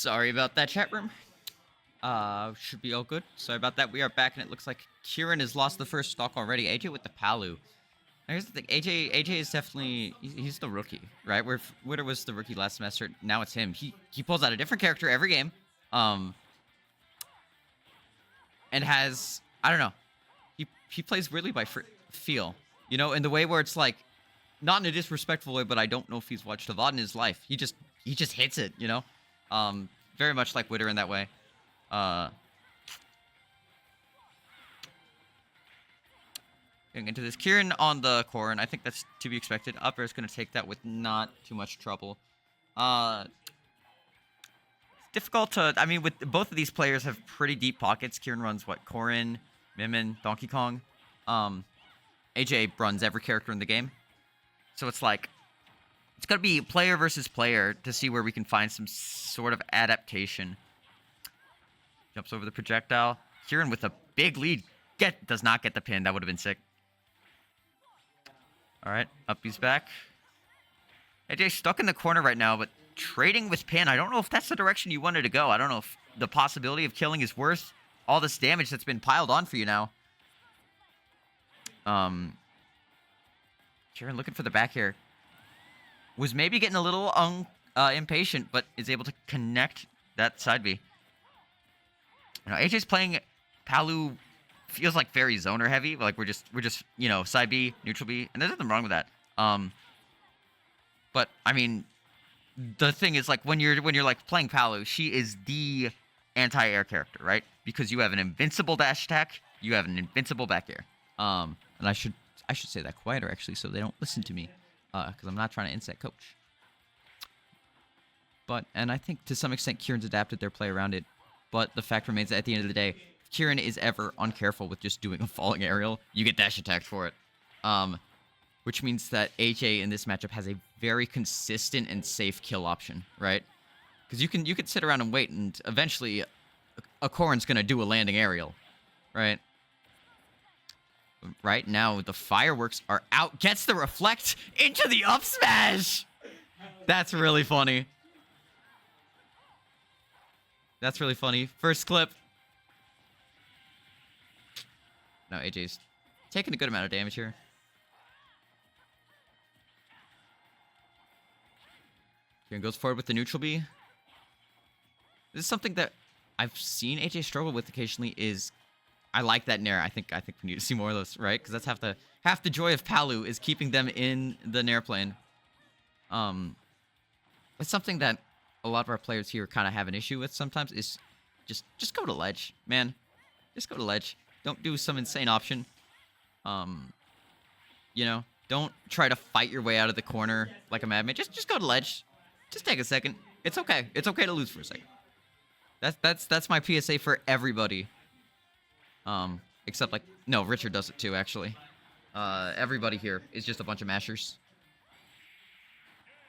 Sorry about that, chat room. Should be all good. Sorry about that. We are back, and it looks like Kieran has lost the first stock already. AJ with the Palu. Here's the thing. AJ is definitely... He's the rookie, right? Where Witter was the rookie last semester. Now it's him. He pulls out a different character every game. And has... I don't know. He plays really by feel. You know, in the way where it's like... Not in a disrespectful way, but I don't know if he's watched a VOD in his life. He just hits it, you know? Very much like Witter in that way. Getting into this. Kieran on the Corrin. I think that's to be expected. Up air is going to take that with not too much trouble. It's difficult to... I mean, with both of these players have pretty deep pockets. Kieran runs, what? Corrin, Mimin, Donkey Kong. AJ runs every character in the game. So it's like... It's going to be player versus player to see where we can find some sort of adaptation. Jumps over the projectile. Kieran with a big lead. Does not get the pin. That would have been sick. Alright, up he's back. AJ stuck in the corner right now, but trading with pin. I don't know if that's the direction you wanted to go. I don't know if the possibility of killing is worth all this damage that's been piled on for you now. Kieran looking for the back here. Was maybe getting a little impatient, but is able to connect that side B. You know, AJ's playing Palu feels like very zoner heavy. Like we're just you know, side B, neutral B, and there's nothing wrong with that. But I mean, the thing is, like when you're like playing Palu, she is the anti-air character, right? Because you have an invincible dash attack, you have an invincible back air. And I should say that quieter actually, so they don't listen to me, because I'm not trying to inset coach. And I think to some extent Kieran's adapted their play around it. But the fact remains that at the end of the day, if Kieran is ever uncareful with just doing a falling aerial, you get dash attacked for it. Which means that AJ in this matchup has a very consistent and safe kill option, right? Because you can sit around and wait, and eventually a Corrin's going to do a landing aerial, right? Right now, the fireworks are out. Gets the reflect into the up smash! That's really funny. That's really funny. First clip. No, AJ's taking a good amount of damage here. Kieran goes forward with the neutral B. This is something that I've seen AJ struggle with occasionally. Is I like that nair. I think we need to see more of those, right? Because that's half the joy of Palu is keeping them in the nair plane. It's something that a lot of our players here kind of have an issue with sometimes. Is just go to ledge, man. Just go to ledge. Don't do some insane option. You know, don't try to fight your way out of the corner like a madman. Just go to ledge. Just take a second. It's okay. It's okay to lose for a second. That's my PSA for everybody. Except like no, Richard does it too actually. Everybody here is just a bunch of mashers.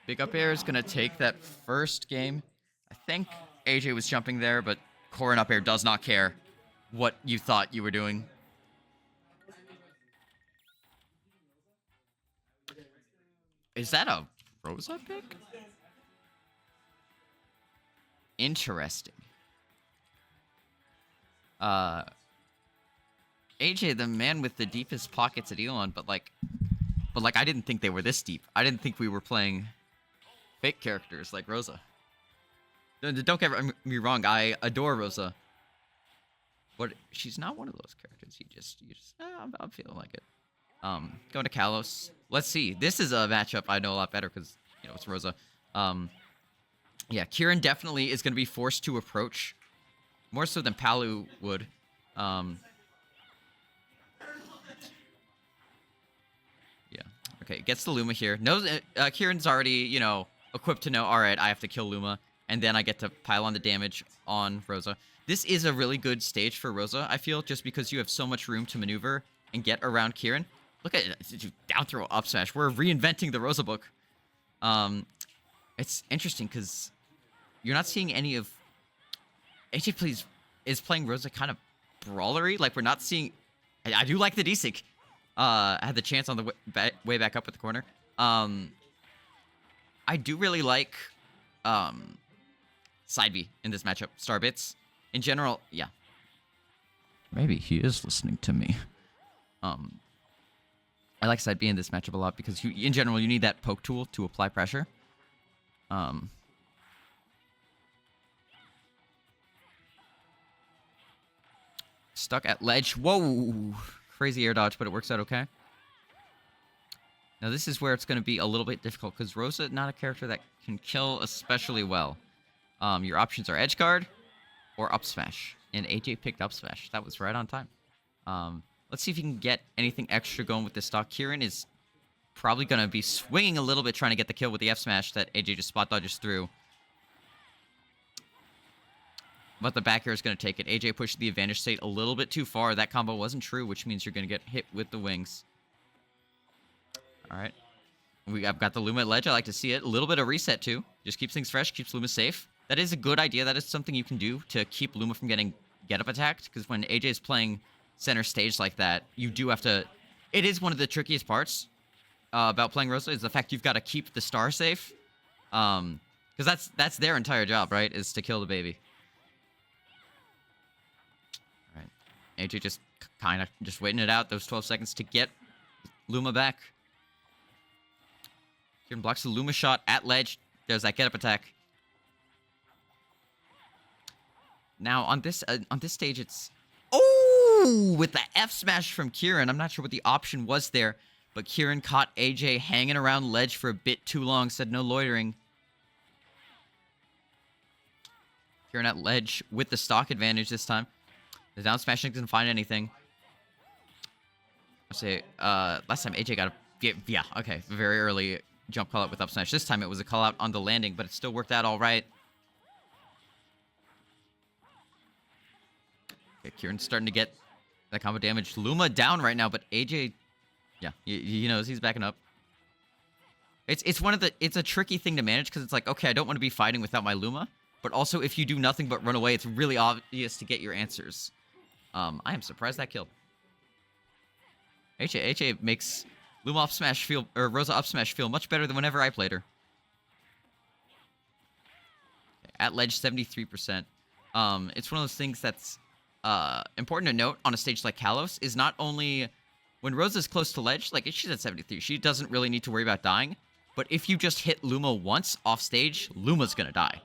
Big up air is gonna take that first game. I think AJ was jumping there, but Corrin up air does not care what you thought you were doing. Is that a Rosa pick? Interesting. AJ, the man with the deepest pockets at Elon, but like I didn't think they were this deep. I didn't think we were playing fake characters like Rosa. Don't get me wrong, I adore Rosa. But she's not one of those characters. I'm feeling like it. Going to Kalos. Let's see. This is a matchup I know a lot better because, you know, it's Rosa. Yeah, Kieran definitely is going to be forced to approach. More so than Palu would. Yeah. Okay, gets the Luma here. Knows Kieran's already, you know, equipped to know, alright, I have to kill Luma. And then I get to pile on the damage on Rosa. This is a really good stage for Rosa, I feel, just because you have so much room to maneuver and get around Kieran. Look at it. Down throw, up smash. We're reinventing the Rosa book. It's interesting because you're not seeing any of... AJ is playing Rosa kind of brawlery. Like, we're not seeing... I do like the D-Sync. I had the chance on the way back up at the corner. I do really like side B in this matchup. Starbits. In general, yeah. Maybe he is listening to me. I like side B in this matchup a lot because in general, you need that poke tool to apply pressure. Stuck at ledge. Whoa! Crazy air dodge, but it works out okay. Now this is where it's going to be a little bit difficult because Rosa not a character that can kill especially well. Your options are edge guard or up smash. And AJ picked up smash. That was right on time. Let's see if you can get anything extra going with this stock. Kieran is probably going to be swinging a little bit trying to get the kill with the F smash that AJ just spot dodges through. But the back air is going to take it. AJ pushed the advantage state a little bit too far. That combo wasn't true, which means you're going to get hit with the wings. All right. I've got the Luma at ledge. I like to see it. A little bit of reset, too. Just keeps things fresh, keeps Luma safe. That is a good idea. That is something you can do to keep Luma from getting get-up attacked. Because when AJ is playing center stage like that, you do have to... It is one of the trickiest parts about playing Rosa, is the fact you've got to keep the star safe. Because that's their entire job, right? Is to kill the baby. All right. AJ just kind of just waiting it out, those 12 seconds to get Luma back. Kieran blocks the Luma shot at ledge. There's that get-up attack. Now, on this stage, it's... Oh! With the F smash from Kieran. I'm not sure what the option was there, but Kieran caught AJ hanging around ledge for a bit too long, said no loitering. Kieran at ledge with the stock advantage this time. The down smash doesn't find anything. I'll say, last time AJ got a... Yeah, okay, very early jump call out with up smash. This time it was a call out on the landing, but it still worked out all right. Okay, Kieran's starting to get that combo damage. Luma down right now, but AJ, yeah, he knows he's backing up. It's a tricky thing to manage because it's like, okay, I don't want to be fighting without my Luma, but also if you do nothing but run away, it's really obvious to get your answers. I am surprised that killed. AJ makes Luma up smash feel, or Rosa up smash feel much better than whenever I played her. Okay, at ledge, 73%. It's one of those things that's important to note on a stage like Kalos is not only when Rosa's close to ledge, like she's at 73, she doesn't really need to worry about dying. But if you just hit Luma once off stage, Luma's gonna die.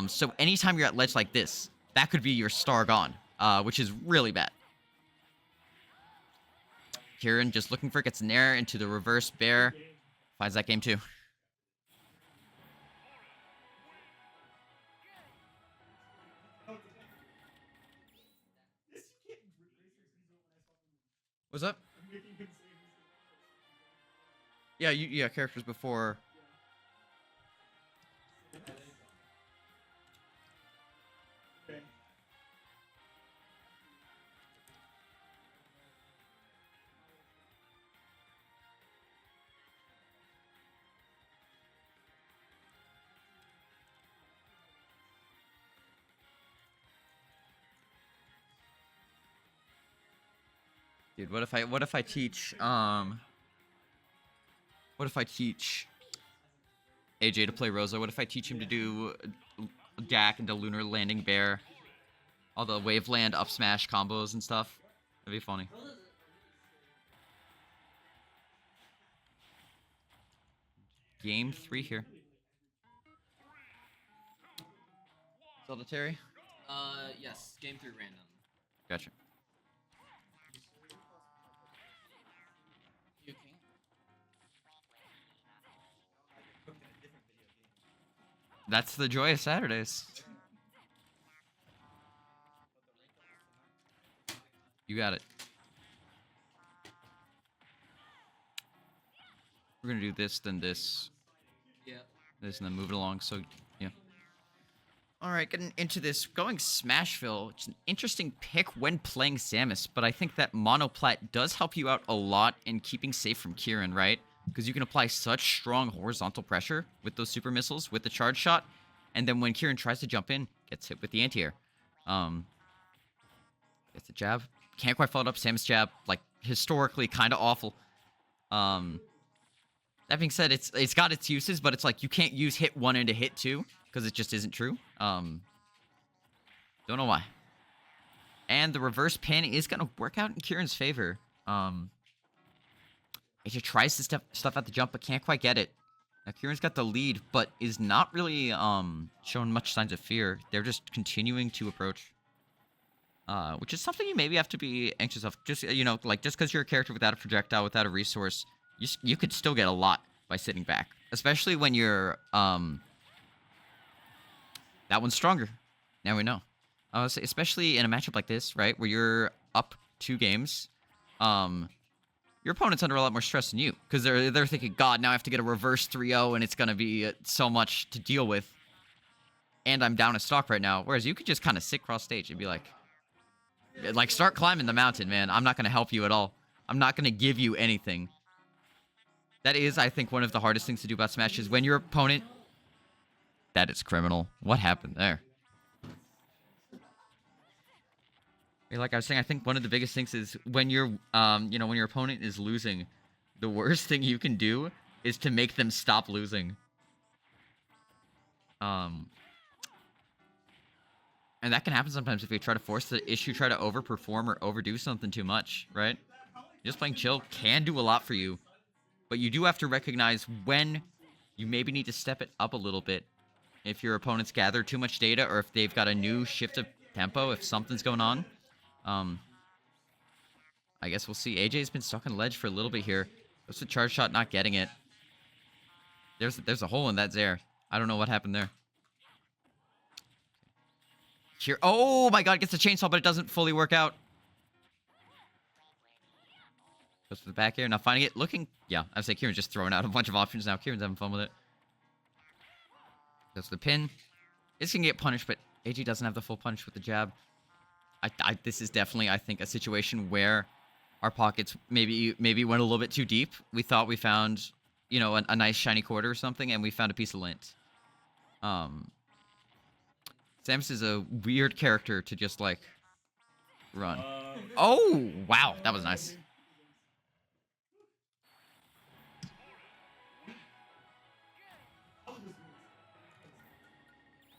So anytime you're at ledge like this, that could be your star gone, which is really bad. Kieran just looking for it, gets Nair into the reverse bear, finds that game too. What's up? Yeah, characters before. Dude, what if I teach AJ to play Rosa? What if I teach him to do Dak into Lunar Landing Bear? All the wave land up smash combos and stuff. That'd be funny. Game 3 here. Solitary? Yes. Game 3 random. Gotcha. You can. That's the joy of Saturdays. You got it. We're gonna do this, then this. Yeah. This, and then move it along, so, yeah. Alright, getting into this. Going Smashville. It's an interesting pick when playing Samus, but I think that Monoplat does help you out a lot in keeping safe from Kieran, right? Because you can apply such strong horizontal pressure with those super missiles, with the charge shot, and then when Kieran tries to jump in, gets hit with the anti-air. Gets the jab. Can't quite follow it up. Samus jab, like, historically kind of awful. That being said, it's got its uses, but it's like you can't use hit 1 into hit 2. because it just isn't true. Don't know why. And the reverse pin is gonna work out in Kieran's favor. AJ tries to stuff out the jump, but can't quite get it. Now Kieran's got the lead, but is not really showing much signs of fear. They're just continuing to approach, which is something you maybe have to be anxious of. Just like just because you're a character without a projectile, without a resource, you could still get a lot by sitting back, especially when you're that one's stronger. Now we know, especially in a matchup like this, right, where you're up 2 games. Your opponent's under a lot more stress than you, because they're thinking, God, now I have to get a reverse 3-0, and it's gonna be so much to deal with, and I'm down a stock right now. Whereas you could just kind of sit cross stage and be like, start climbing the mountain, man. I'm not gonna help you at all. I'm not gonna give you anything. That is, I think, one of the hardest things to do about Smash is when your opponent. That is criminal. What happened there? Like I was saying, I think one of the biggest things is when you're, when your opponent is losing, the worst thing you can do is to make them stop losing. And that can happen sometimes if you try to force the issue, try to overperform or overdo something too much, right? Just playing chill can do a lot for you, but you do have to recognize when you maybe need to step it up a little bit. If your opponent's gathered too much data, or if they've got a new shift of tempo, if something's going on. I guess we'll see. AJ's been stuck on the ledge for a little bit here. Goes to charge shot, not getting it. There's a hole in that Zair. I don't know what happened there. Here, oh my God, gets the chainsaw, but it doesn't fully work out. Goes to the back air, not finding it. Looking, yeah, I would say Kieran's just throwing out a bunch of options now. Kieran's having fun with it. Goes to the pin. It's gonna get punished, but AJ doesn't have the full punish with the jab. This is definitely, I think, a situation where our pockets maybe went a little bit too deep. We thought we found, a nice shiny quarter or something, and we found a piece of lint. Samus is a weird character to just, run. Oh, wow. That was nice.